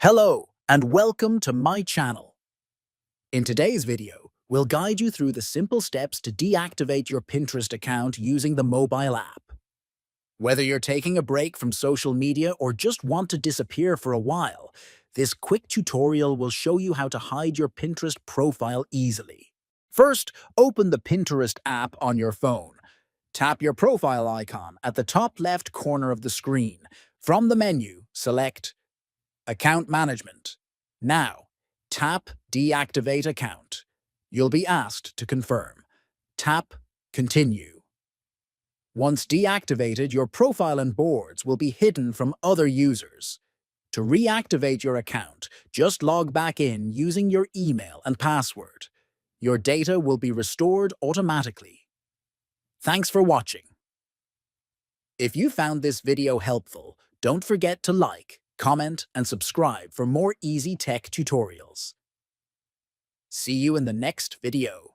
Hello, and welcome to my channel. In today's video, we'll guide you through the simple steps to deactivate your Pinterest account using the mobile app. Whether you're taking a break from social media or just want to disappear for a while, this quick tutorial will show you how to hide your Pinterest profile easily. First, open the Pinterest app on your phone. Tap your profile icon at the top left corner of the screen. From the menu, select Account Management. Now, tap Deactivate Account. You'll be asked to confirm. Tap Continue. Once deactivated, your profile and boards will be hidden from other users. To reactivate your account, just log back in using your email and password. Your data will be restored automatically. Thanks for watching. If you found this video helpful, don't forget to like, comment, and subscribe for more easy tech tutorials. See you in the next video.